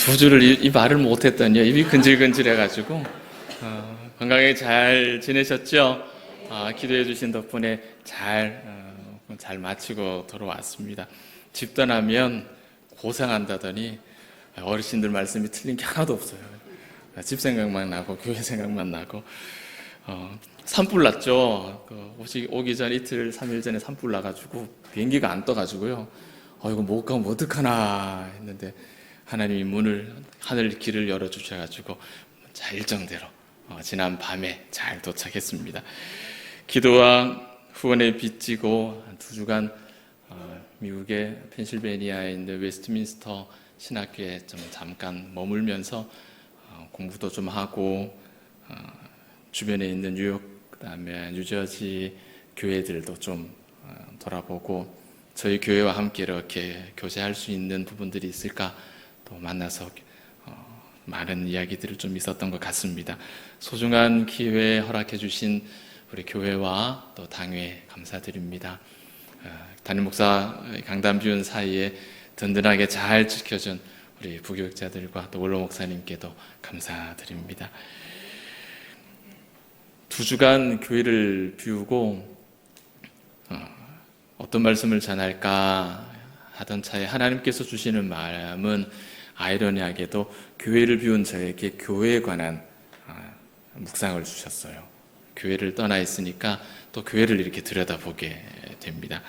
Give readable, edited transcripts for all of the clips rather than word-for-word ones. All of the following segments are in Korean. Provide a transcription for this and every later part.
두 줄을 이 말을 못했더니 입이 근질근질해가지고 건강하게 잘 지내셨죠? 기도해 주신 덕분에 잘 마치고 돌아왔습니다. 집 떠나면 고생한다더니 어르신들 말씀이 틀린 게 하나도 없어요. 집 생각만 나고 교회 생각만 나고 산불 났죠. 오기 전 이틀 3일 전에 산불 나가지고 비행기가 안 떠가지고요. 이거 못 가면 어떡하나 했는데 하나님이 하늘 길을 열어주셔가지고 일정대로 지난 밤에 잘 도착했습니다. 기도와 후원에 빚지고 2주간 미국의 펜실베니아에 있는 웨스트민스터 신학교에 좀 잠깐 머물면서 공부도 좀 하고 주변에 있는 뉴욕 그다음에 뉴저지 교회들도 좀 돌아보고 저희 교회와 함께 이렇게 교제할 수 있는 부분들이 있을까 또 만나서 많은 이야기들을 좀 있었던 것 같습니다. 소중한 기회 허락해 주신 우리 교회와 또 당회 감사드립니다. 담임 목사 강단 비운 사이에 든든하게 잘 지켜준 우리 부교육자들과 또 원로 목사님께도 감사드립니다. 2주간 교회를 비우고 어떤 말씀을 전할까 하던 차에 하나님께서 주시는 마음은 아이러니하게도 교회를 비운 저에게 교회에 관한 묵상을 주셨어요. 교회를 떠나 있으니까 또 교회를 이렇게 들여다보게 됩니다.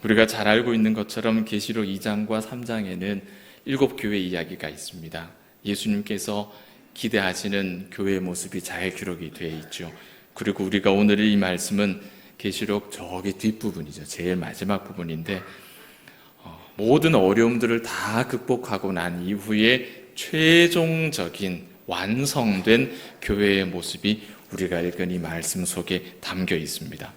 우리가 잘 알고 있는 것처럼 계시록 2장과 3장에는 7교회 이야기가 있습니다. 예수님께서 기대하시는 교회의 모습이 잘 기록이 되어 있죠. 그리고 우리가 오늘 이 말씀은 계시록 저기 뒷부분이죠. 제일 마지막 부분인데 모든 어려움들을 다 극복하고 난 이후에 최종적인 완성된 교회의 모습이 우리가 읽은 이 말씀 속에 담겨 있습니다.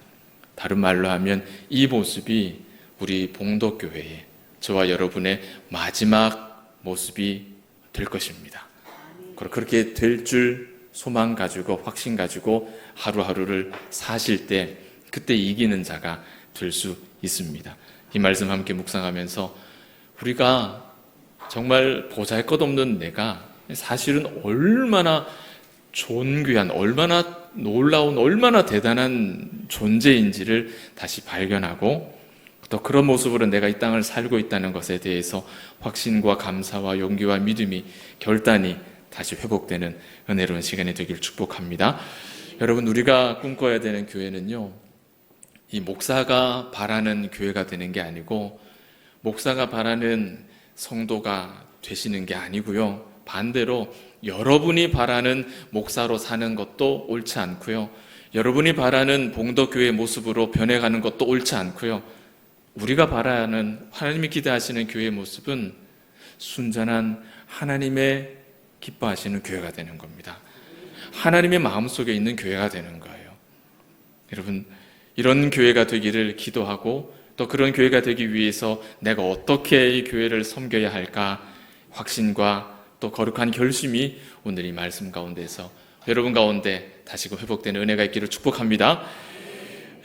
다른 말로 하면 이 모습이 우리 봉독교회의 저와 여러분의 마지막 모습이 될 것입니다. 그렇게 될 줄 소망 가지고 확신 가지고 하루하루를 사실 때 그때 이기는 자가 될 수 있습니다. 이 말씀 함께 묵상하면서 우리가 정말 보잘것없는 내가 사실은 얼마나 존귀한, 얼마나 놀라운, 얼마나 대단한 존재인지를 다시 발견하고 또 그런 모습으로 내가 이 땅을 살고 있다는 것에 대해서 확신과 감사와 용기와 믿음이 결단이 다시 회복되는 은혜로운 시간이 되길 축복합니다. 여러분, 우리가 꿈꿔야 되는 교회는요, 이 목사가 바라는 교회가 되는 게 아니고 목사가 바라는 성도가 되시는 게 아니고요, 반대로 여러분이 바라는 목사로 사는 것도 옳지 않고요, 여러분이 바라는 봉독교회의 모습으로 변해가는 것도 옳지 않고요, 우리가 바라는 하나님이 기대하시는 교회의 모습은 순전한 하나님의 기뻐하시는 교회가 되는 겁니다. 하나님의 마음속에 있는 교회가 되는 거예요. 여러분, 이런 교회가 되기를 기도하고 또 그런 교회가 되기 위해서 내가 어떻게 이 교회를 섬겨야 할까 확신과 또 거룩한 결심이 오늘 이 말씀 가운데서 여러분 가운데 다시금 회복되는 은혜가 있기를 축복합니다.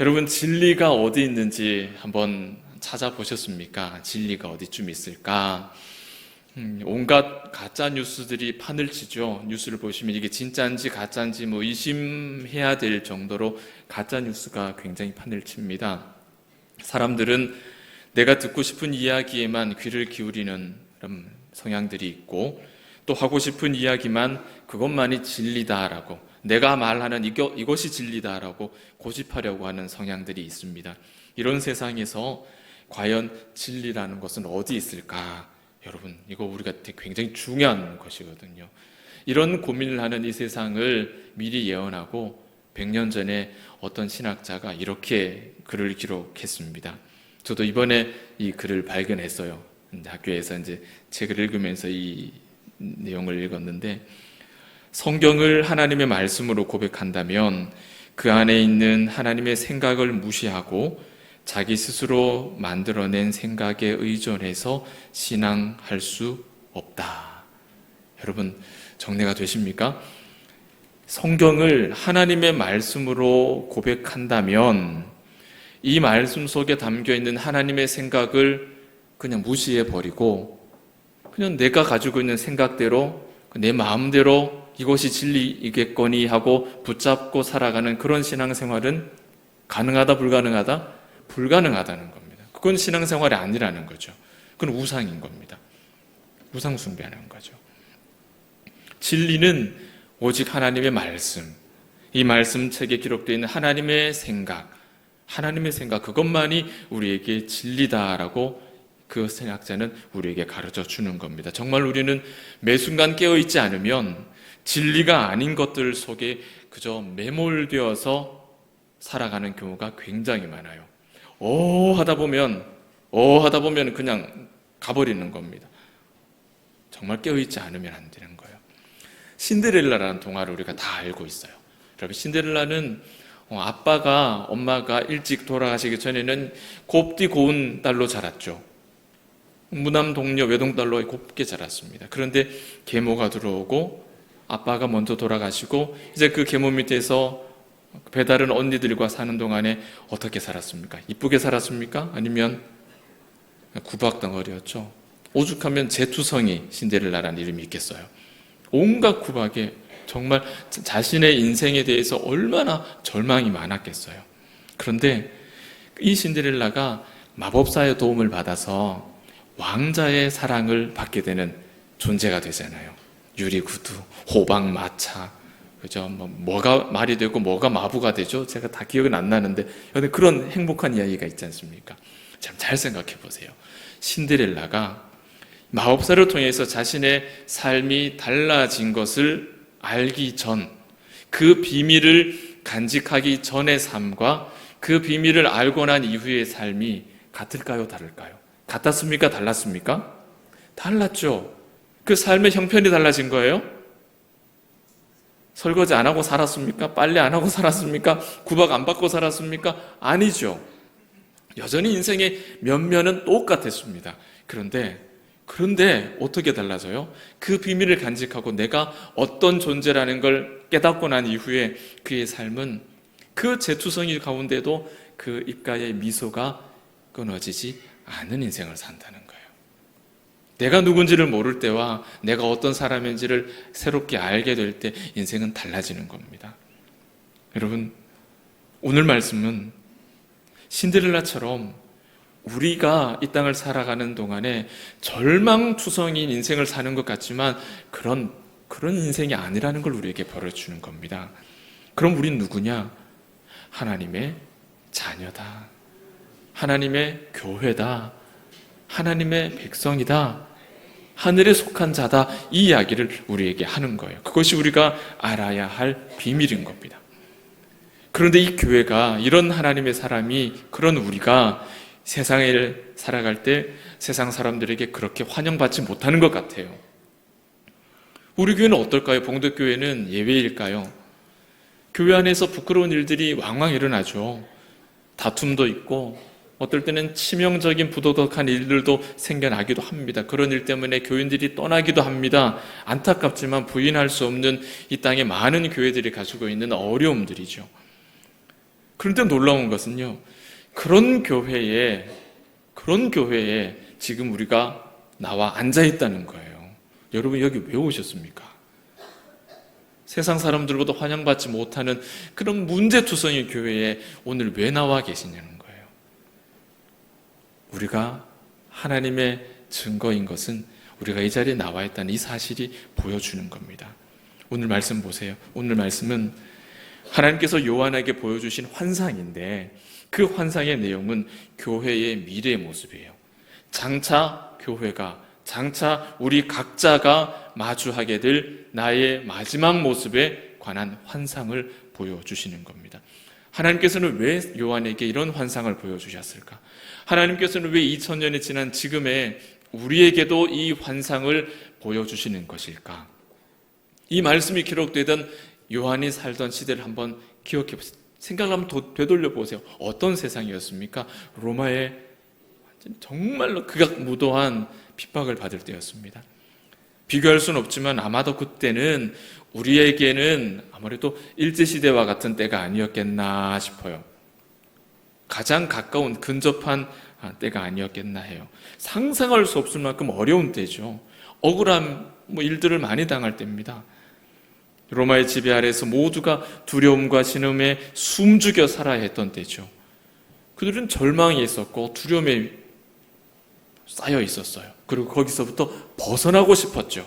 여러분, 진리가 어디 있는지 한번 찾아보셨습니까? 진리가 어디쯤 있을까? 온갖 가짜 뉴스들이 판을 치죠. 뉴스를 보시면 이게 진짜인지 가짜인지 의심해야 될 정도로 가짜 뉴스가 굉장히 판을 칩니다. 사람들은 내가 듣고 싶은 이야기에만 귀를 기울이는 그런 성향들이 있고 또 하고 싶은 이야기만 그것만이 진리다라고 내가 말하는 이것이 진리다라고 고집하려고 하는 성향들이 있습니다. 이런 세상에서 과연 진리라는 것은 어디 있을까? 여러분, 이거 우리가 굉장히 중요한 것이거든요. 이런 고민을 하는 이 세상을 미리 예언하고 100년 전에 어떤 신학자가 이렇게 글을 기록했습니다. 저도 이번에 이 글을 발견했어요. 학교에서 이제 책을 읽으면서 이 내용을 읽었는데, 성경을 하나님의 말씀으로 고백한다면 그 안에 있는 하나님의 생각을 무시하고 자기 스스로 만들어낸 생각에 의존해서 신앙할 수 없다. 여러분, 정리가 되십니까? 성경을 하나님의 말씀으로 고백한다면 이 말씀 속에 담겨있는 하나님의 생각을 그냥 무시해버리고 그냥 내가 가지고 있는 생각대로 내 마음대로 이것이 진리이겠거니 하고 붙잡고 살아가는 그런 신앙생활은 가능하다, 불가능하다? 불가능하다는 겁니다. 그건 신앙생활이 아니라는 거죠. 그건 우상인 겁니다. 우상 숭배하는 거죠. 진리는 오직 하나님의 말씀, 이 말씀책에 기록되어 있는 하나님의 생각 그것만이 우리에게 진리다라고 그 신학자는 우리에게 가르쳐 주는 겁니다. 정말 우리는 매 순간 깨어있지 않으면 진리가 아닌 것들 속에 그저 매몰되어서 살아가는 경우가 굉장히 많아요. 하다 보면 그냥 가버리는 겁니다. 정말 깨어있지 않으면 안 되는 거예요. 신데렐라라는 동화를 우리가 다 알고 있어요. 여러분, 신데렐라는 엄마가 일찍 돌아가시기 전에는 곱디 고운 딸로 자랐죠. 무남 동녀 외동딸로 곱게 자랐습니다. 그런데 계모가 들어오고 아빠가 먼저 돌아가시고 이제 그 계모 밑에서 배다른 언니들과 사는 동안에 어떻게 살았습니까? 이쁘게 살았습니까? 아니면 구박덩어리였죠. 오죽하면 제투성이 신데렐라라는 이름이 있겠어요. 온갖 구박에 정말 자신의 인생에 대해서 얼마나 절망이 많았겠어요. 그런데 이 신데렐라가 마법사의 도움을 받아서 왕자의 사랑을 받게 되는 존재가 되잖아요. 유리구두, 호박, 마차, 그죠? 뭐가 말이 되고 뭐가 마부가 되죠? 제가 다 기억은 안 나는데 그런 행복한 이야기가 있지 않습니까? 참 잘 생각해 보세요. 신데렐라가 마법사를 통해서 자신의 삶이 달라진 것을 알기 전, 그 비밀을 간직하기 전의 삶과 그 비밀을 알고 난 이후의 삶이 같을까요? 다를까요? 같았습니까? 달랐습니까? 달랐죠. 그 삶의 형편이 달라진 거예요? 설거지 안 하고 살았습니까? 빨래 안 하고 살았습니까? 구박 안 받고 살았습니까? 아니죠. 여전히 인생의 면면은 똑같았습니다. 그런데 어떻게 달라져요? 그 비밀을 간직하고 내가 어떤 존재라는 걸 깨닫고 난 이후에 그의 삶은 그 재투성이 가운데도 그 입가의 미소가 끊어지지 않은 인생을 산다는 거예요. 내가 누군지를 모를 때와 내가 어떤 사람인지를 새롭게 알게 될 때 인생은 달라지는 겁니다. 여러분, 오늘 말씀은 신데렐라처럼 우리가 이 땅을 살아가는 동안에 절망투성인 인생을 사는 것 같지만 그런 인생이 아니라는 걸 우리에게 벌어주는 겁니다. 그럼 우린 누구냐? 하나님의 자녀다. 하나님의 교회다. 하나님의 백성이다. 하늘에 속한 자다. 이 이야기를 우리에게 하는 거예요. 그것이 우리가 알아야 할 비밀인 겁니다. 그런데 이 교회가 이런 하나님의 사람이 그런 우리가 세상에 살아갈 때 세상 사람들에게 그렇게 환영받지 못하는 것 같아요. 우리 교회는 어떨까요? 봉독교회는 예외일까요? 교회 안에서 부끄러운 일들이 왕왕 일어나죠. 다툼도 있고 어떨 때는 치명적인 부도덕한 일들도 생겨나기도 합니다. 그런 일 때문에 교인들이 떠나기도 합니다. 안타깝지만 부인할 수 없는 이 땅에 많은 교회들이 가지고 있는 어려움들이죠. 그런데 놀라운 것은요, 그런 교회에 지금 우리가 나와 앉아있다는 거예요. 여러분, 여기 왜 오셨습니까? 세상 사람들보다 환영받지 못하는 그런 문제투성의 교회에 오늘 왜 나와 계시냐는 거예요. 우리가 하나님의 증거인 것은 우리가 이 자리에 나와 있다는 이 사실이 보여주는 겁니다. 오늘 말씀 보세요. 오늘 말씀은 하나님께서 요한에게 보여주신 환상인데 그 환상의 내용은 교회의 미래의 모습이에요. 장차 우리 각자가 마주하게 될 나의 마지막 모습에 관한 환상을 보여주시는 겁니다. 하나님께서는 왜 요한에게 이런 환상을 보여주셨을까? 하나님께서는 왜 2000년이 지난 지금의 우리에게도 이 환상을 보여주시는 것일까? 이 말씀이 기록되던 요한이 살던 시대를 한번 기억해 보세요. 생각을 한번 되돌려 보세요. 어떤 세상이었습니까? 로마의 정말로 극악무도한 핍박을 받을 때였습니다. 비교할 수는 없지만 아마도 그때는 우리에게는 아무래도 일제시대와 같은 때가 아니었겠나 싶어요. 가장 가까운 근접한 때가 아니었겠나 해요. 상상할 수 없을 만큼 어려운 때죠. 억울한 일들을 많이 당할 때입니다. 로마의 지배 아래에서 모두가 두려움과 신음에 숨죽여 살아야 했던 때죠. 그들은 절망이 있었고 두려움에 쌓여 있었어요. 그리고 거기서부터 벗어나고 싶었죠.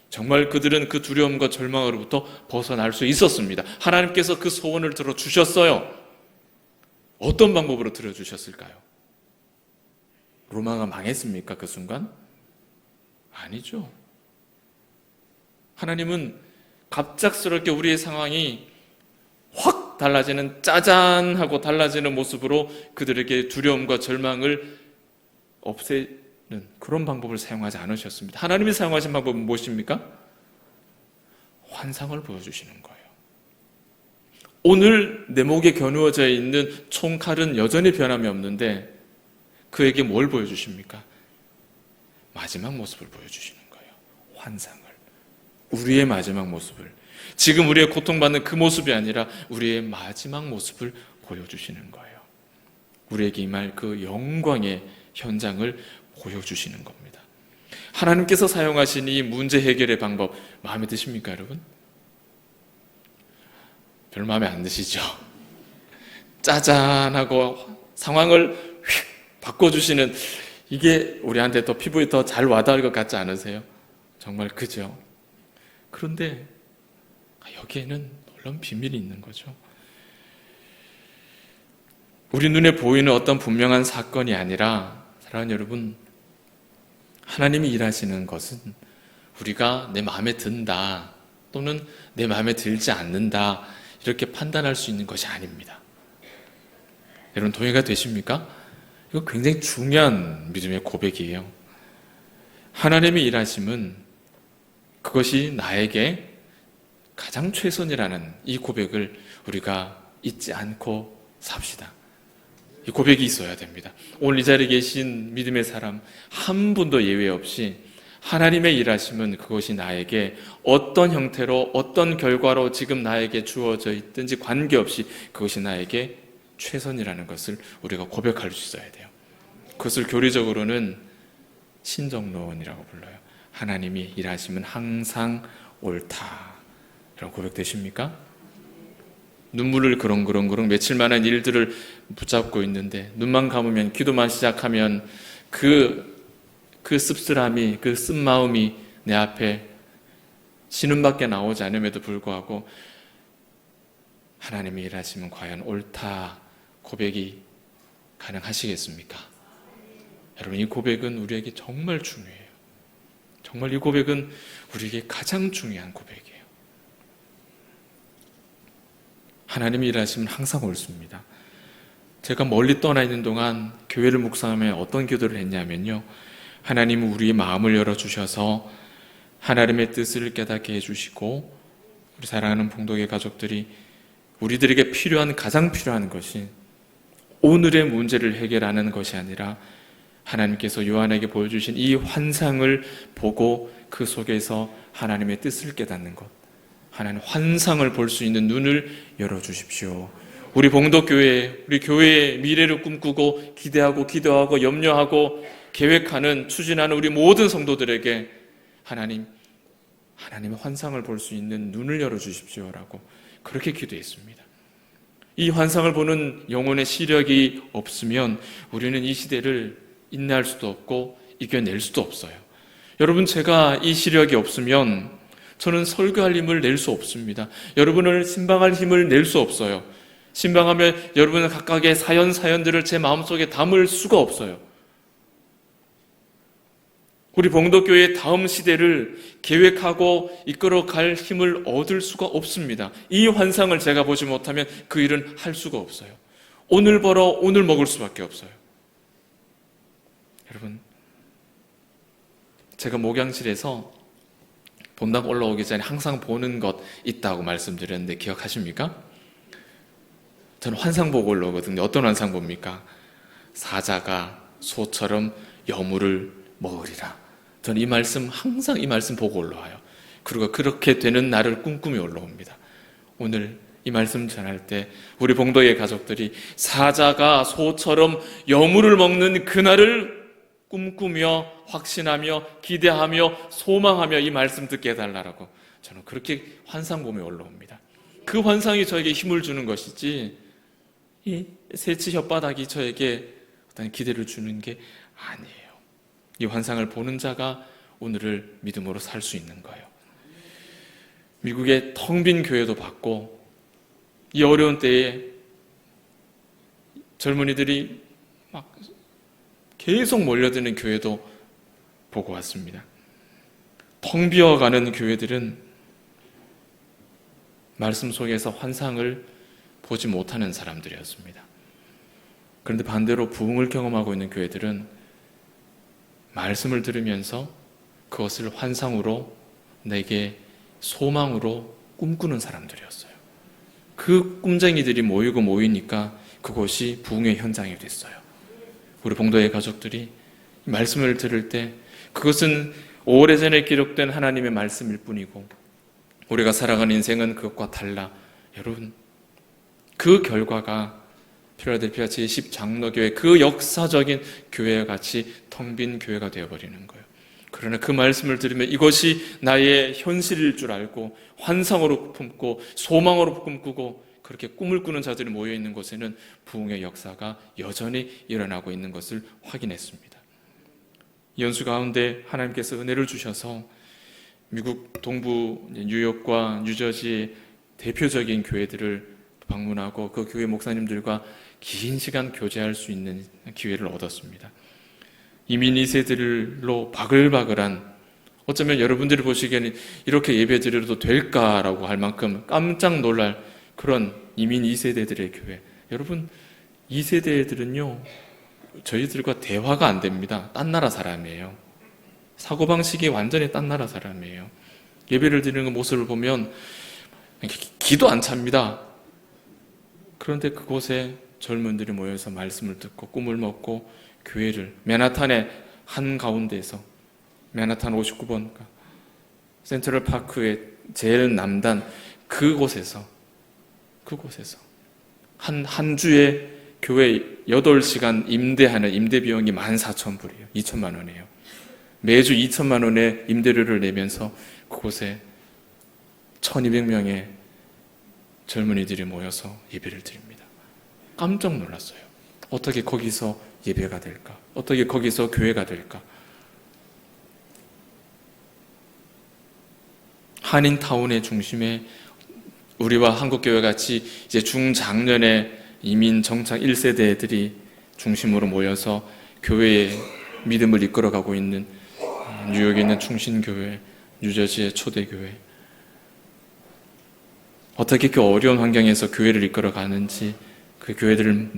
정말 그들은 그 두려움과 절망으로부터 벗어날 수 있었습니다. 하나님께서 그 소원을 들어주셨어요. 어떤 방법으로 들어주셨을까요? 로마가 망했습니까? 그 순간? 아니죠. 하나님은 갑작스럽게 우리의 상황이 확 달라지는, 짜잔 하고 달라지는 모습으로 그들에게 두려움과 절망을 없애는 그런 방법을 사용하지 않으셨습니다. 하나님이 사용하신 방법은 무엇입니까? 환상을 보여주시는 거예요. 오늘 내 목에 겨누어져 있는 총칼은 여전히 변함이 없는데 그에게 뭘 보여주십니까? 마지막 모습을 보여주시는 거예요. 환상을. 우리의 마지막 모습을. 지금 우리의 고통받는 그 모습이 아니라 우리의 마지막 모습을 보여주시는 거예요. 우리에게 임할 그 영광의 현장을 보여주시는 겁니다. 하나님께서 사용하신 이 문제 해결의 방법 마음에 드십니까, 여러분? 별 마음에 안 드시죠? 짜잔하고 상황을 휙 바꿔주시는, 이게 우리한테 더 피부에 더 잘 와닿을 것 같지 않으세요? 정말 그죠? 그런데 여기에는 놀라운 비밀이 있는 거죠. 우리 눈에 보이는 어떤 분명한 사건이 아니라, 사랑하는 여러분, 하나님이 일하시는 것은 우리가 내 마음에 든다 또는 내 마음에 들지 않는다 이렇게 판단할 수 있는 것이 아닙니다. 여러분, 동의가 되십니까? 이거 굉장히 중요한 믿음의 고백이에요. 하나님의 일하심은 그것이 나에게 가장 최선이라는 이 고백을 우리가 잊지 않고 삽시다. 이 고백이 있어야 됩니다. 오늘 이 자리에 계신 믿음의 사람 한 분도 예외 없이 하나님의 일하심은 그것이 나에게 어떤 형태로 어떤 결과로 지금 나에게 주어져 있든지 관계없이 그것이 나에게 최선이라는 것을 우리가 고백할 수 있어야 돼요. 그것을 교리적으로는 신정론이라고 불러요. 하나님이 일하심은 항상 옳다. 이런 고백 되십니까? 눈물을 그렁그렁 맺힐 만한 일들을 붙잡고 있는데 눈만 감으면, 기도만 시작하면 그 씁쓸함이, 그 쓴마음이 내 앞에 신음밖에 나오지 않음에도 불구하고 하나님이 일하시면 과연 옳다 고백이 가능하시겠습니까? 여러분, 이 고백은 우리에게 정말 중요해요. 정말 이 고백은 우리에게 가장 중요한 고백이에요. 하나님이 일하시면 항상 옳습니다. 제가 멀리 떠나 있는 동안 교회를 묵상하며 어떤 기도를 했냐면요, 하나님은 우리의 마음을 열어주셔서 하나님의 뜻을 깨닫게 해주시고, 우리 사랑하는 봉독의 가족들이 우리들에게 가장 필요한 것이 오늘의 문제를 해결하는 것이 아니라 하나님께서 요한에게 보여주신 이 환상을 보고 그 속에서 하나님의 뜻을 깨닫는 것, 하나님 환상을 볼 수 있는 눈을 열어주십시오. 우리 봉독교회, 우리 교회의 미래를 꿈꾸고 기대하고 기도하고 염려하고 계획하는, 추진하는 우리 모든 성도들에게 하나님의 환상을 볼 수 있는 눈을 열어주십시오라고 그렇게 기도했습니다. 이 환상을 보는 영혼의 시력이 없으면 우리는 이 시대를 인내할 수도 없고 이겨낼 수도 없어요. 여러분, 제가 이 시력이 없으면 저는 설교할 힘을 낼 수 없습니다. 여러분을 신방할 힘을 낼 수 없어요. 신방하면 여러분 각각의 사연들을 제 마음속에 담을 수가 없어요. 우리 봉독교회의 다음 시대를 계획하고 이끌어갈 힘을 얻을 수가 없습니다. 이 환상을 제가 보지 못하면 그 일은 할 수가 없어요. 오늘 벌어 오늘 먹을 수밖에 없어요. 여러분, 제가 목양실에서 본당 올라오기 전에 항상 보는 것 있다고 말씀드렸는데 기억하십니까? 저는 환상 보고 올라오거든요. 어떤 환상 봅니까? 사자가 소처럼 여물을 먹으리라. 저는 항상 이 말씀 보고 올라와요. 그리고 그렇게 되는 날을 꿈꾸며 올라옵니다. 오늘 이 말씀 전할 때 우리 봉도의 가족들이 사자가 소처럼 여물을 먹는 그날을 꿈꾸며 확신하며 기대하며 소망하며 이 말씀 듣게 해달라고 저는 그렇게 환상 보며 올라옵니다. 그 환상이 저에게 힘을 주는 것이지 이 새치 혓바닥이 저에게 어떤 기대를 주는 게 아니에요. 이 환상을 보는 자가 오늘을 믿음으로 살 수 있는 거예요. 미국의 텅 빈 교회도 봤고 이 어려운 때에 젊은이들이 막 계속 몰려드는 교회도 보고 왔습니다. 텅 비어가는 교회들은 말씀 속에서 환상을 보지 못하는 사람들이었습니다. 그런데 반대로 부흥을 경험하고 있는 교회들은 말씀을 들으면서 그것을 환상으로 내게 소망으로 꿈꾸는 사람들이었어요. 그 꿈쟁이들이 모이니까 그곳이 부흥의 현장이 됐어요. 우리 봉도의 가족들이 말씀을 들을 때 그것은 오래전에 기록된 하나님의 말씀일 뿐이고 우리가 살아가는 인생은 그것과 달라. 여러분, 그 결과가 필라델피아 제10장로교회 그 역사적인 교회와 같이 텅 빈 교회가 되어버리는 거예요. 그러나 그 말씀을 들으면 이것이 나의 현실일 줄 알고 환상으로 품고 소망으로 꿈꾸고 그렇게 꿈을 꾸는 자들이 모여있는 곳에는 부흥의 역사가 여전히 일어나고 있는 것을 확인했습니다. 연수 가운데 하나님께서 은혜를 주셔서 미국 동부 뉴욕과 뉴저지의 대표적인 교회들을 방문하고 그 교회 목사님들과 긴 시간 교제할 수 있는 기회를 얻었습니다. 이민 2세들로 바글바글한, 어쩌면 여러분들이 보시기에는 이렇게 예배 드려도 될까라고 할 만큼 깜짝 놀랄 그런 이민 2세대들의 교회. 여러분, 2세대들은요 저희들과 대화가 안 됩니다. 딴 나라 사람이에요. 사고방식이 완전히 딴 나라 사람이에요. 예배를 드리는 모습을 보면 기도 안 찹니다. 그런데 그곳에 젊은들이 모여서 말씀을 듣고 꿈을 먹고 교회를 맨하탄의 한가운데에서, 맨하탄 59번 센트럴 파크의 제일 남단 그곳에서 한 주에 교회 8시간 임대하는 임대 비용이 14,000불이에요. 2천만 원이에요. 매주 2천만 원의 임대료를 내면서 그곳에 1200명의 젊은이들이 모여서 예배를 드립니다. 깜짝 놀랐어요. 어떻게 거기서 예배가 될까? 어떻게 거기서 교회가 될까? 한인타운의 중심에 우리와 한국교회 같이 이제 중장년의 이민 정착 1세대들이 중심으로 모여서 교회의 믿음을 이끌어가고 있는 뉴욕에 있는 충신교회, 뉴저지의 초대교회, 어떻게 그 어려운 환경에서 교회를 이끌어가는지 그 교회들을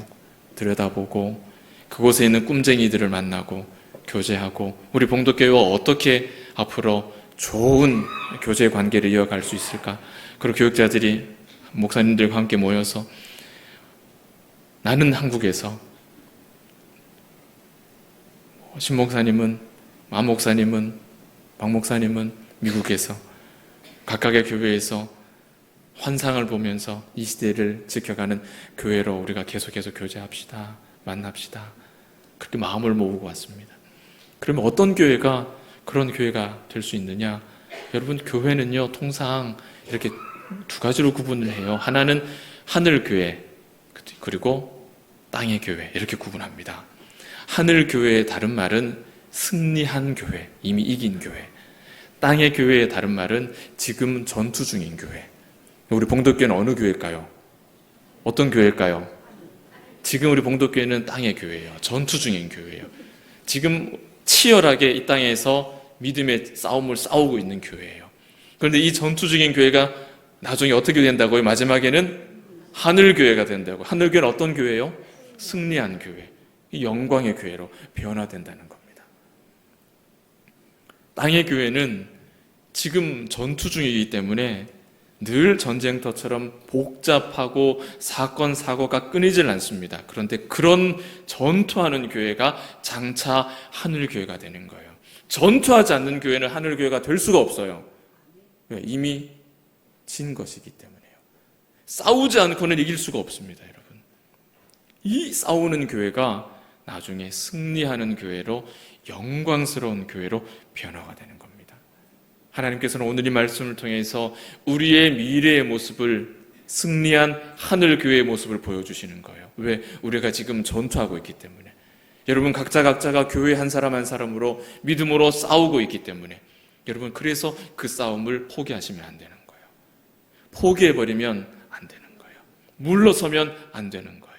들여다보고 그곳에 있는 꿈쟁이들을 만나고 교제하고 우리 봉도교회와 어떻게 앞으로 좋은 교제 관계를 이어갈 수 있을까? 그리고 교육자들이 목사님들과 함께 모여서 나는 한국에서, 신 목사님은, 마 목사님은, 박 목사님은 미국에서 각각의 교회에서 환상을 보면서 이 시대를 지켜가는 교회로 우리가 계속해서 교제합시다. 만납시다. 그렇게 마음을 모으고 왔습니다. 그러면 어떤 교회가 그런 교회가 될 수 있느냐? 여러분, 교회는요 통상 이렇게 두 가지로 구분을 해요. 하나는 하늘교회, 그리고 땅의 교회, 이렇게 구분합니다. 하늘교회의 다른 말은 승리한 교회, 이미 이긴 교회. 땅의 교회의 다른 말은 지금 전투 중인 교회. 우리 봉도교회는 어느 교회일까요? 어떤 교회일까요? 지금 우리 봉도교회는 땅의 교회예요. 전투 중인 교회예요. 지금 치열하게 이 땅에서 믿음의 싸움을 싸우고 있는 교회예요. 그런데 이 전투 중인 교회가 나중에 어떻게 된다고요? 마지막에는 하늘교회가 된다고. 하늘교회는 어떤 교회예요? 승리한 교회, 영광의 교회로 변화된다는 겁니다. 땅의 교회는 지금 전투 중이기 때문에 늘 전쟁터처럼 복잡하고 사건, 사고가 끊이질 않습니다. 그런데 그런 전투하는 교회가 장차 하늘교회가 되는 거예요. 전투하지 않는 교회는 하늘교회가 될 수가 없어요. 이미 진 것이기 때문에요. 싸우지 않고는 이길 수가 없습니다, 여러분. 이 싸우는 교회가 나중에 승리하는 교회로 영광스러운 교회로 변화가 되는 겁니다. 하나님께서는 오늘 이 말씀을 통해서 우리의 미래의 모습을, 승리한 하늘교회의 모습을 보여주시는 거예요. 왜? 우리가 지금 전투하고 있기 때문에. 여러분 각자가 교회 한 사람 한 사람으로 믿음으로 싸우고 있기 때문에 여러분 그래서 그 싸움을 포기하시면 안 되는 거예요. 포기해버리면 안 되는 거예요. 물러서면 안 되는 거예요.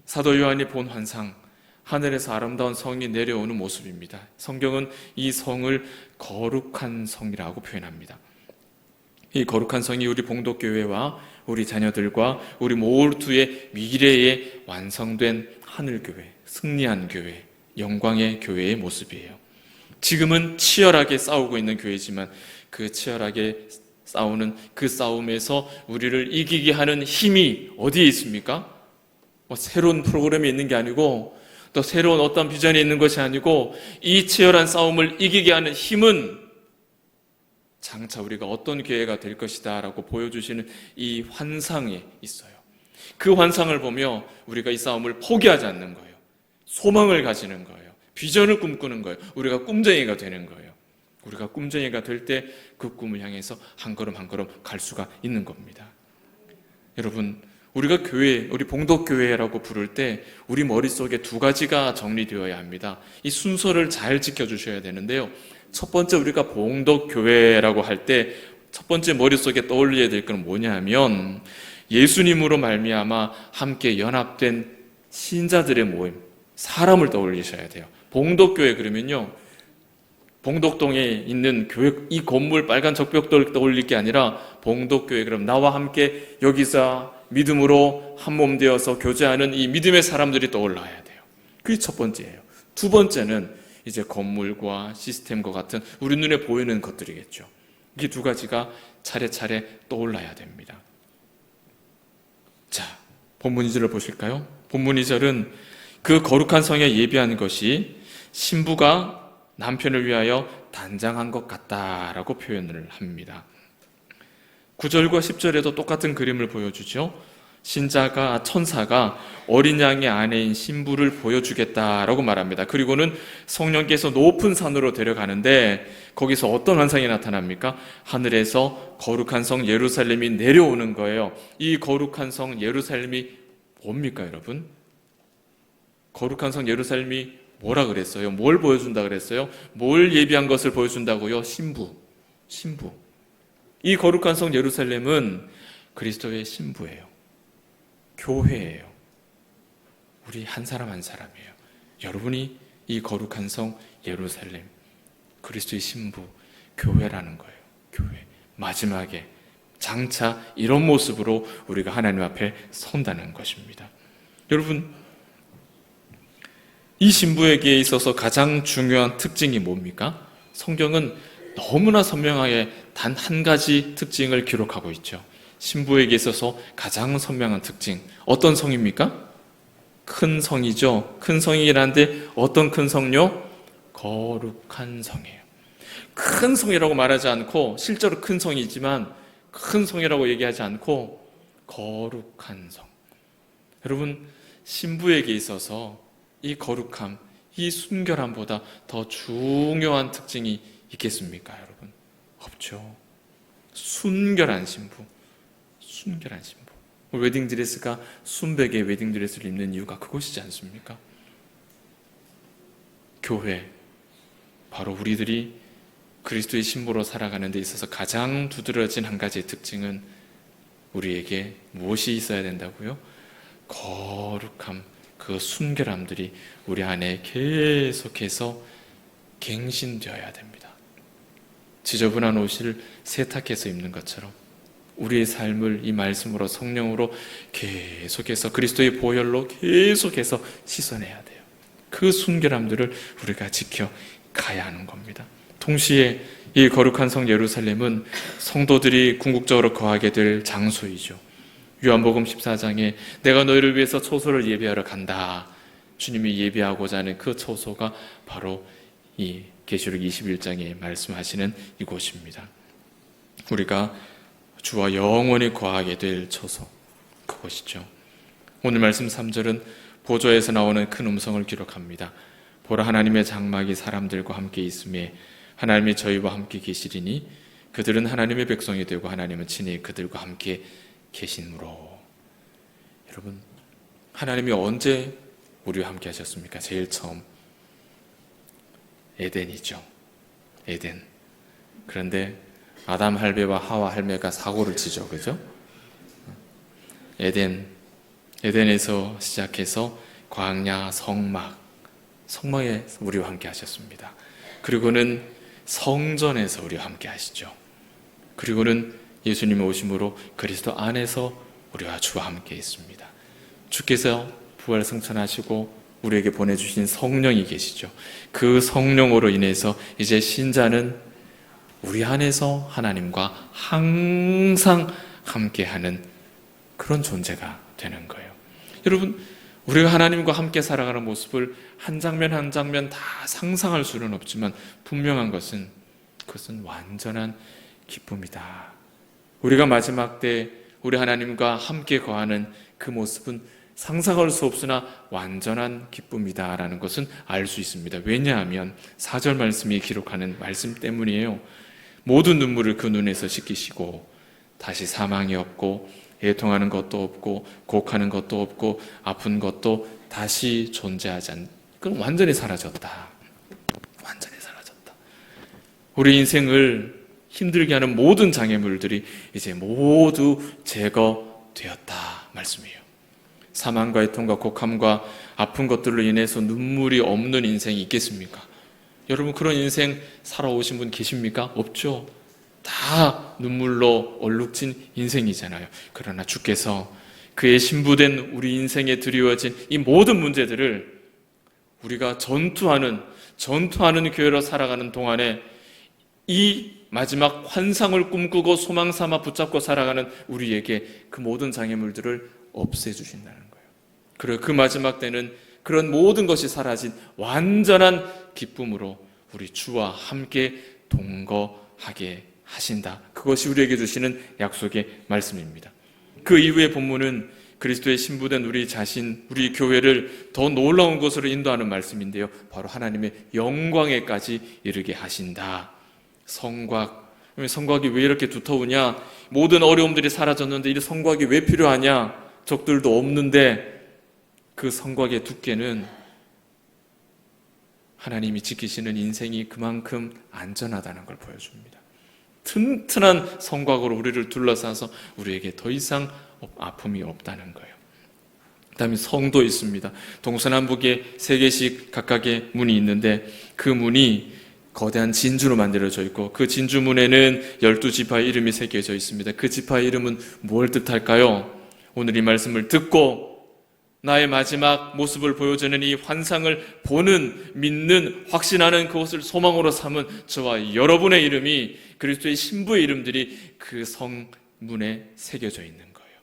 사도 요한이 본 환상, 하늘에서 아름다운 성이 내려오는 모습입니다. 성경은 이 성을 거룩한 성이라고 표현합니다. 이 거룩한 성이 우리 봉독교회와 우리 자녀들과 우리 모두의 미래에 완성된 하늘교회, 승리한 교회, 영광의 교회의 모습이에요. 지금은 치열하게 싸우고 있는 교회지만 그 치열하게 싸우는 그 싸움에서 우리를 이기게 하는 힘이 어디에 있습니까? 새로운 프로그램이 있는 게 아니고 또 새로운 어떤 비전이 있는 것이 아니고 이 치열한 싸움을 이기게 하는 힘은 장차 우리가 어떤 교회가 될 것이다 라고 보여주시는 이 환상에 있어요. 그 환상을 보며 우리가 이 싸움을 포기하지 않는 거예요. 소망을 가지는 거예요. 비전을 꿈꾸는 거예요. 우리가 꿈쟁이가 되는 거예요. 우리가 꿈쟁이가 될 때 그 꿈을 향해서 한 걸음 한 걸음 갈 수가 있는 겁니다. 여러분, 우리가 교회, 우리 봉독교회라고 부를 때 우리 머릿속에 두 가지가 정리되어야 합니다. 이 순서를 잘 지켜주셔야 되는데요. 첫 번째, 우리가 봉독교회라고 할 때 첫 번째 머릿속에 떠올려야 될 건 뭐냐 하면 예수님으로 말미암아 함께 연합된 신자들의 모임, 사람을 떠올리셔야 돼요. 봉독교회 그러면요, 봉독동에 있는 교회, 이 건물 빨간 적벽돌 떠올릴 게 아니라 봉독교회, 그럼 나와 함께 여기서 믿음으로 한 몸 되어서 교제하는 이 믿음의 사람들이 떠올라야 돼요. 그게 첫 번째예요. 두 번째는 이제 건물과 시스템과 같은 우리 눈에 보이는 것들이겠죠. 이 두 가지가 차례차례 떠올라야 됩니다. 자, 본문 2절을 보실까요? 본문 2절은 그 거룩한 성에 예비한 것이 신부가 남편을 위하여 단장한 것 같다라고 표현을 합니다. 9절과 10절에도 똑같은 그림을 보여주죠. 천사가 어린 양의 아내인 신부를 보여주겠다라고 말합니다. 그리고는 성령께서 높은 산으로 데려가는데 거기서 어떤 환상이 나타납니까? 하늘에서 거룩한 성 예루살렘이 내려오는 거예요. 이 거룩한 성 예루살렘이 뭡니까, 여러분? 거룩한 성 예루살렘이 뭐라 그랬어요? 뭘 보여준다 그랬어요? 뭘 예비한 것을 보여준다고요? 신부. 이 거룩한 성 예루살렘은 그리스도의 신부예요. 교회예요. 우리 한 사람 한 사람이에요. 여러분이 이 거룩한 성 예루살렘, 그리스도의 신부, 교회라는 거예요. 교회. 마지막에 장차 이런 모습으로 우리가 하나님 앞에 선다는 것입니다. 여러분, 이 신부에게 있어서 가장 중요한 특징이 뭡니까? 성경은 너무나 선명하게 단 한 가지 특징을 기록하고 있죠. 신부에게 있어서 가장 선명한 특징, 어떤 성입니까? 큰 성이죠. 큰 성이라는데 어떤 큰 성요? 거룩한 성이에요. 큰 성이라고 말하지 않고, 실제로 큰 성이지만 큰 성이라고 얘기하지 않고 거룩한 성. 여러분, 신부에게 있어서 이 거룩함, 이 순결함보다 더 중요한 특징이 있겠습니까, 여러분? 없죠. 순결한 신부. 웨딩드레스가 순백의 웨딩드레스를 입는 이유가 그것이지 않습니까? 교회, 바로 우리들이 그리스도의 신부로 살아가는 데 있어서 가장 두드러진 한 가지의 특징은 우리에게 무엇이 있어야 된다고요? 거룩함, 그 순결함들이 우리 안에 계속해서 갱신되어야 됩니다. 지저분한 옷을 세탁해서 입는 것처럼 우리의 삶을 이 말씀으로, 성령으로 계속해서 그리스도의 보혈로 계속해서 씻어내야 돼요. 그 순결함들을 우리가 지켜가야 하는 겁니다. 동시에 이 거룩한 성 예루살렘은 성도들이 궁극적으로 거하게 될 장소이죠. 요한복음 14장에 내가 너희를 위해서 초소를 예비하러 간다, 주님이 예비하고자 하는 그 초소가 바로 이 계시록 21장에 말씀하시는 이곳입니다. 우리가 주와 영원히 거하게 될 초소, 그것이죠. 오늘 말씀 3절은 보좌에서 나오는 큰 음성을 기록합니다. 보라, 하나님의 장막이 사람들과 함께 있음에 하나님이 저희와 함께 계시리니 그들은 하나님의 백성이 되고 하나님은 친히 그들과 함께 계시므로. 여러분, 하나님이 언제 우리와 함께 하셨습니까? 제일 처음 에덴이죠. 에덴. 그런데 아담 할배와 하와 할매가 사고를 치죠. 그죠? 에덴에서 시작해서 광야, 성막에 우리와 함께 하셨습니다. 그리고는 성전에서 우리와 함께 하시죠. 그리고는 예수님의 오심으로 그리스도 안에서 우리와 주와 함께 있습니다. 주께서 부활 승천하시고 우리에게 보내주신 성령이 계시죠. 그 성령으로 인해서 이제 신자는 우리 안에서 하나님과 항상 함께하는 그런 존재가 되는 거예요. 여러분, 우리가 하나님과 함께 살아가는 모습을 한 장면 한 장면 다 상상할 수는 없지만 분명한 것은 그것은 완전한 기쁨이다. 우리가 마지막 때 우리 하나님과 함께 거하는 그 모습은 상상할 수 없으나 완전한 기쁨이다라는 것은 알 수 있습니다. 왜냐하면 4절 말씀이 기록하는 말씀 때문이에요. 모든 눈물을 그 눈에서 씻기시고 다시 사망이 없고 애통하는 것도 없고 곡하는 것도 없고 아픈 것도 다시 존재하지 않는, 그건 완전히 사라졌다. 완전히 사라졌다. 우리 인생을 힘들게 하는 모든 장애물들이 이제 모두 제거되었다 말씀이에요. 사망과 애통과 곡함과 아픈 것들로 인해서 눈물이 없는 인생이 있겠습니까? 여러분, 그런 인생 살아오신 분 계십니까? 없죠. 다 눈물로 얼룩진 인생이잖아요. 그러나 주께서 그의 신부된 우리 인생에 드리워진 이 모든 문제들을 우리가 전투하는 교회로 살아가는 동안에 이 마지막 환상을 꿈꾸고 소망 삼아 붙잡고 살아가는 우리에게 그 모든 장애물들을 없애주신다는 거예요. 그리고 그 마지막 때는 그런 모든 것이 사라진 완전한 기쁨으로 우리 주와 함께 동거하게 하신다. 그것이 우리에게 주시는 약속의 말씀입니다. 그 이후의 본문은 그리스도의 신부된 우리 자신, 우리 교회를 더 놀라운 것으로 인도하는 말씀인데요. 바로 하나님의 영광에까지 이르게 하신다. 성곽이 왜 이렇게 두터우냐? 모든 어려움들이 사라졌는데 이 성곽이 왜 필요하냐? 적들도 없는데 그 성곽의 두께는 하나님이 지키시는 인생이 그만큼 안전하다는 걸 보여줍니다. 튼튼한 성곽으로 우리를 둘러싸서 우리에게 더 이상 아픔이 없다는 거예요. 그 다음에 성도 있습니다. 동서남북에 3개씩 각각의 문이 있는데 그 문이 거대한 진주로 만들어져 있고 그 진주문에는 12지파의 이름이 새겨져 있습니다. 그 지파의 이름은 뭘 뜻할까요? 오늘 이 말씀을 듣고 나의 마지막 모습을 보여주는 이 환상을 보는, 믿는, 확신하는 그것을 소망으로 삼은 저와 여러분의 이름이, 그리스도의 신부의 이름들이 그 성문에 새겨져 있는 거예요.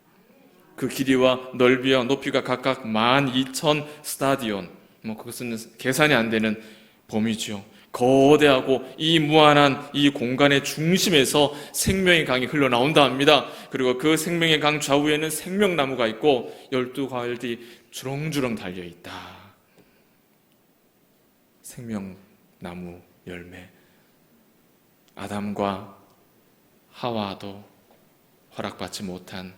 그 길이와 넓이와 높이가 각각 12,000 스타디온, 그것은 계산이 안 되는 범위죠. 거대하고 이 무한한 이 공간의 중심에서 생명의 강이 흘러나온다 합니다. 그리고 그 생명의 강 좌우에는 생명나무가 있고 12과일들이 주렁주렁 달려있다. 생명나무 열매. 아담과 하와도 허락받지 못한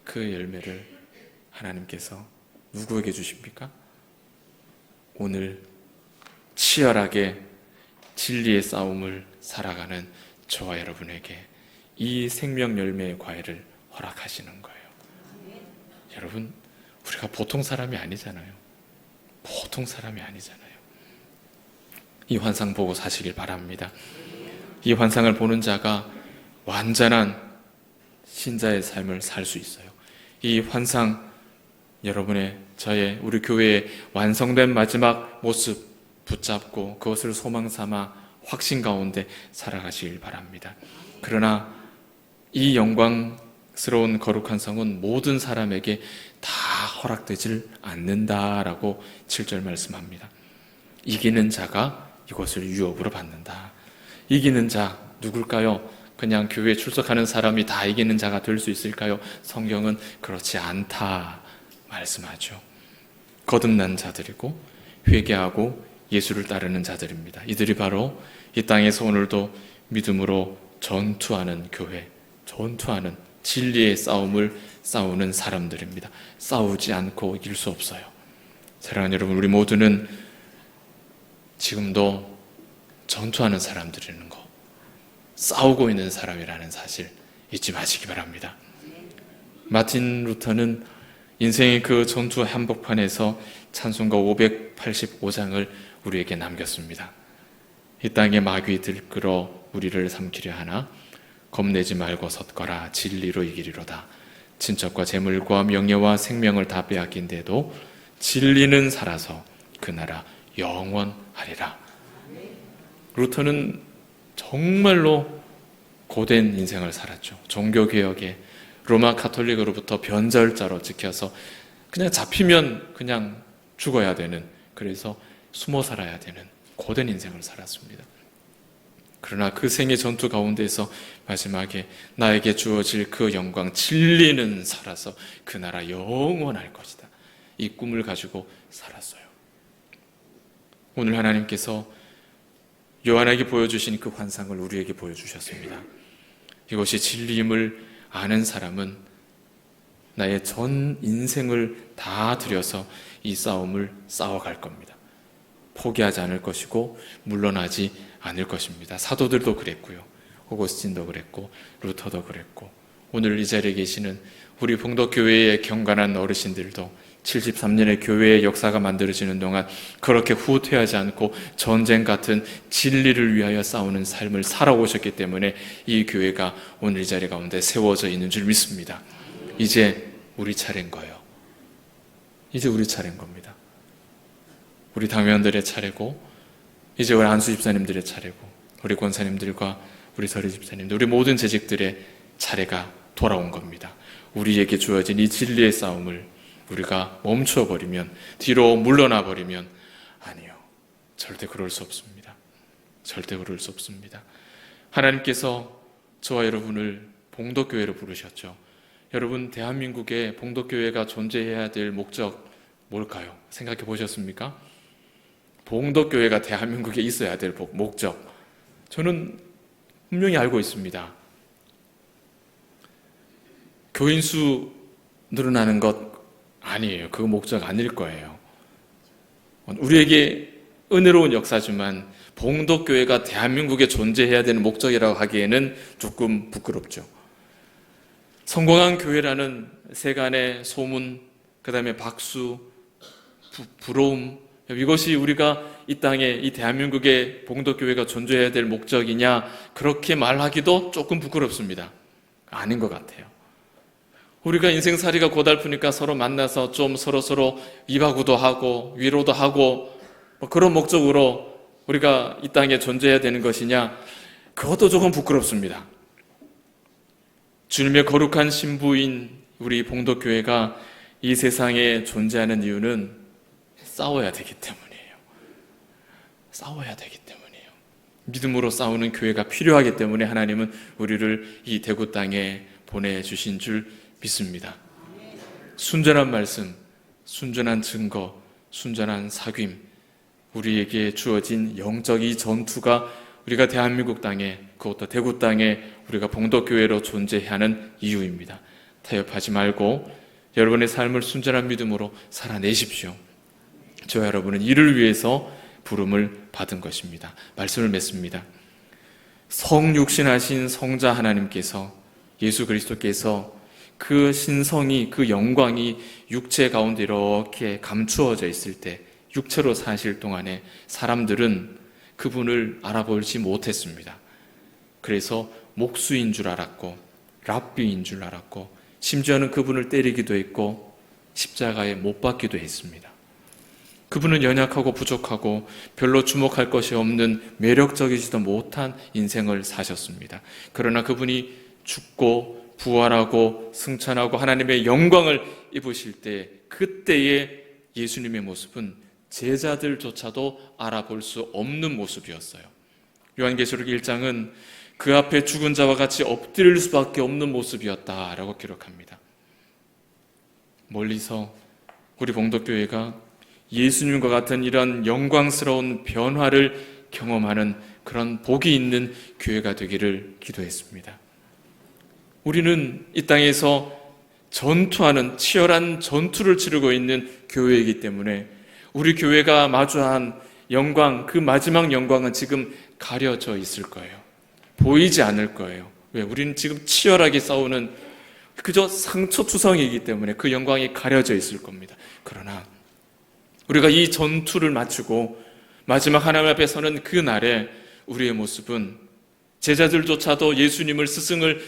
그 열매를 하나님께서 누구에게 주십니까? 오늘 치열하게 진리의 싸움을 살아가는 저와 여러분에게 이 생명 열매의 과일을 허락하시는 거예요. 여러분, 우리가 보통 사람이 아니잖아요. 보통 사람이 아니잖아요. 이 환상 보고 사시길 바랍니다. 이 환상을 보는 자가 완전한 신자의 삶을 살 수 있어요. 이 환상, 여러분의, 저의, 우리 교회의 완성된 마지막 모습 붙잡고 그것을 소망 삼아 확신 가운데 살아가시길 바랍니다. 그러나 이 영광스러운 거룩한 성은 모든 사람에게 다 허락되질 않는다라고 7절 말씀합니다. 이기는 자가 이것을 유업으로 받는다. 이기는 자 누굴까요? 그냥 교회에 출석하는 사람이 다 이기는 자가 될 수 있을까요? 성경은 그렇지 않다 말씀하죠. 거듭난 자들이고 회개하고 예수를 따르는 자들입니다. 이들이 바로 이 땅에서 오늘도 믿음으로 전투하는 교회, 전투하는 진리의 싸움을 싸우는 사람들입니다. 싸우지 않고 이길 수 없어요. 사랑하는 여러분, 우리 모두는 지금도 전투하는 사람들이라는 거, 싸우고 있는 사람이라는 사실 잊지 마시기 바랍니다. 마틴 루터는 인생의 그 전투 한복판에서 찬송가 585장을 우리에게 남겼습니다. 이 땅에 마귀 들끓어 우리를 삼키려 하나 겁내지 말고 섰거라 진리로 이기리로다. 친척과 재물과 명예와 생명을 다 빼앗긴데도 진리는 살아서 그 나라 영원하리라. 루터는 정말로 고된 인생을 살았죠. 종교개혁에 로마 가톨릭으로부터 변절자로 찍혀서 그냥 잡히면 그냥 죽어야 되는, 그래서 숨어 살아야 되는 고된 인생을 살았습니다. 그러나 그 생의 전투 가운데서 마지막에 나에게 주어질 그 영광, 진리는 살아서 그 나라 영원할 것이다, 이 꿈을 가지고 살았어요. 오늘 하나님께서 요한에게 보여주신 그 환상을 우리에게 보여주셨습니다. 이것이 진리임을 아는 사람은 나의 전 인생을 다 들여서 이 싸움을 싸워갈 겁니다. 포기하지 않을 것이고 물러나지 않을 것입니다. 사도들도 그랬고요, 오거스틴도 그랬고 루터도 그랬고, 오늘 이 자리에 계시는 우리 봉덕교회의 경건한 어르신들도 73년의 교회의 역사가 만들어지는 동안 그렇게 후퇴하지 않고 전쟁 같은 진리를 위하여 싸우는 삶을 살아오셨기 때문에 이 교회가 오늘 이 자리 가운데 세워져 있는 줄 믿습니다. 이제 우리 차례인 거예요. 이제 우리 차례인 겁니다. 우리 당회원들의 차례고, 이제 우리 안수 집사님들의 차례고, 우리 권사님들과 우리 서리 집사님들, 우리 모든 재직들의 차례가 돌아온 겁니다. 우리에게 주어진 이 진리의 싸움을 우리가 멈춰버리면, 뒤로 물러나 버리면, 아니요, 절대 그럴 수 없습니다. 절대 그럴 수 없습니다. 하나님께서 저와 여러분을 봉덕교회로 부르셨죠. 여러분, 대한민국에 봉덕교회가 존재해야 될 목적 뭘까요? 생각해 보셨습니까? 봉덕교회가 대한민국에 있어야 될 목적, 저는 분명히 알고 있습니다. 교인 수 늘어나는 것 아니에요. 그 목적 아닐 거예요. 우리에게 은혜로운 역사지만 봉덕교회가 대한민국에 존재해야 되는 목적이라고 하기에는 조금 부끄럽죠. 성공한 교회라는 세간의 소문, 그 다음에 박수, 부러움, 이것이 우리가 이 땅에, 이 대한민국의 봉덕교회가 존재해야 될 목적이냐, 그렇게 말하기도 조금 부끄럽습니다. 아닌 것 같아요. 우리가 인생살이가 고달프니까 서로 만나서 좀 서로 이바구도 하고 위로도 하고 그런 목적으로 우리가 이 땅에 존재해야 되는 것이냐, 그것도 조금 부끄럽습니다. 주님의 거룩한 신부인 우리 봉덕교회가 이 세상에 존재하는 이유는 싸워야 되기 때문이에요. 싸워야 되기 때문이에요. 믿음으로 싸우는 교회가 필요하기 때문에 하나님은 우리를 이 대구 땅에 보내주신 줄 믿습니다. 순전한 말씀, 순전한 증거, 순전한 사귐, 우리에게 주어진 영적 이 전투가 우리가 대한민국 땅에, 그것도 대구 땅에 우리가 봉덕교회로 존재해야 하는 이유입니다. 타협하지 말고 여러분의 삶을 순전한 믿음으로 살아내십시오. 저와 여러분은 이를 위해서 부름을 받은 것입니다. 말씀을 맺습니다. 성육신하신 성자 하나님께서, 예수 그리스도께서 그 신성이, 그 영광이 육체 가운데 이렇게 감추어져 있을 때, 육체로 사실 동안에 사람들은 그분을 알아보지 못했습니다. 그래서 목수인 줄 알았고 랍비인 줄 알았고, 심지어는 그분을 때리기도 했고 십자가에 못 박기도 했습니다. 그분은 연약하고 부족하고 별로 주목할 것이 없는 매력적이지도 못한 인생을 사셨습니다. 그러나 그분이 죽고 부활하고 승천하고 하나님의 영광을 입으실 때, 그때의 예수님의 모습은 제자들조차도 알아볼 수 없는 모습이었어요. 요한계시록 1장은 그 앞에 죽은 자와 같이 엎드릴 수밖에 없는 모습이었다라고 기록합니다. 멀리서 우리 봉덕교회가 예수님과 같은 이런 영광스러운 변화를 경험하는 그런 복이 있는 교회가 되기를 기도했습니다. 우리는 이 땅에서 전투하는 치열한 전투를 치르고 있는 교회이기 때문에 우리 교회가 마주한 영광, 그 마지막 영광은 지금 가려져 있을 거예요. 보이지 않을 거예요. 왜? 우리는 지금 치열하게 싸우는 그저 상처투성이기 때문에 그 영광이 가려져 있을 겁니다. 그러나 우리가 이 전투를 마치고 마지막 하나님 앞에 서는 그 날에 우리의 모습은 제자들조차도 예수님을 스승을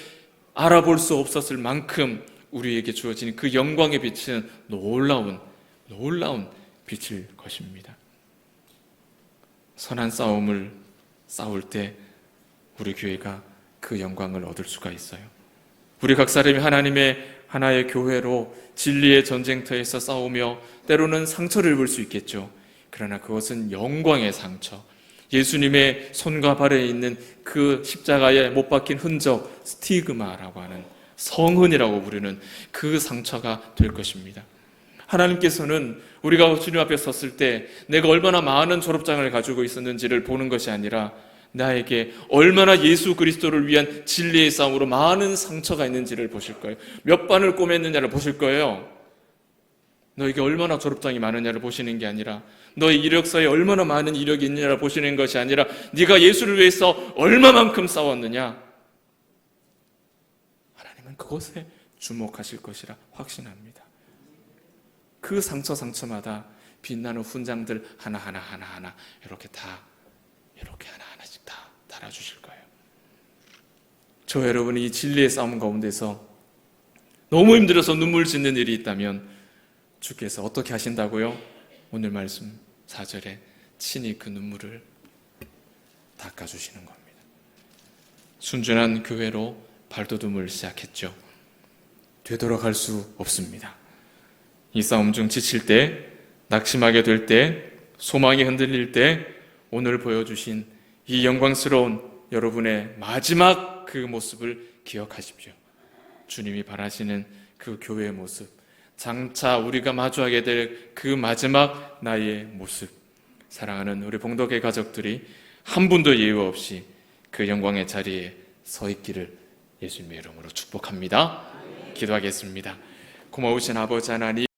알아볼 수 없었을 만큼 우리에게 주어진 그 영광의 빛은 놀라운 빛일 것입니다. 선한 싸움을 싸울 때 우리 교회가 그 영광을 얻을 수가 있어요. 우리 각 사람이 하나님의 하나의 교회로 진리의 전쟁터에서 싸우며 때로는 상처를 입을 수 있겠죠. 그러나 그것은 영광의 상처, 예수님의 손과 발에 있는 그 십자가에 못 박힌 흔적, 스티그마라고 하는 성흔이라고 부르는 그 상처가 될 것입니다. 하나님께서는 우리가 주님 앞에 섰을 때 내가 얼마나 많은 졸업장을 가지고 있었는지를 보는 것이 아니라 나에게 얼마나 예수 그리스도를 위한 진리의 싸움으로 많은 상처가 있는지를 보실 거예요. 몇 반을 꼬맸느냐를 보실 거예요. 너에게 얼마나 졸업장이 많으냐를 보시는 게 아니라 너의 이력서에 얼마나 많은 이력이 있느냐를 보시는 것이 아니라 네가 예수를 위해서 얼마만큼 싸웠느냐, 하나님은 그것에 주목하실 것이라 확신합니다. 그 상처마다 빛나는 훈장들 하나하나 이렇게 하나하나씩 다 달아주실 거예요. 저 여러분이 이 진리의 싸움 가운데서 너무 힘들어서 눈물 짓는 일이 있다면 주께서 어떻게 하신다고요? 오늘 말씀 4절에 친히 그 눈물을 닦아주시는 겁니다. 순전한 교회로 발돋움을 시작했죠. 되돌아갈 수 없습니다. 이 싸움 중 지칠 때, 낙심하게 될 때, 소망이 흔들릴 때 오늘 보여주신 이 영광스러운 여러분의 마지막 그 모습을 기억하십시오. 주님이 바라시는 그 교회의 모습, 장차 우리가 마주하게 될 그 마지막 나의 모습, 사랑하는 우리 봉독의 가족들이 한 분도 예외 없이 그 영광의 자리에 서 있기를 예수님의 이름으로 축복합니다. 기도하겠습니다. 고마우신 아버지 하나님,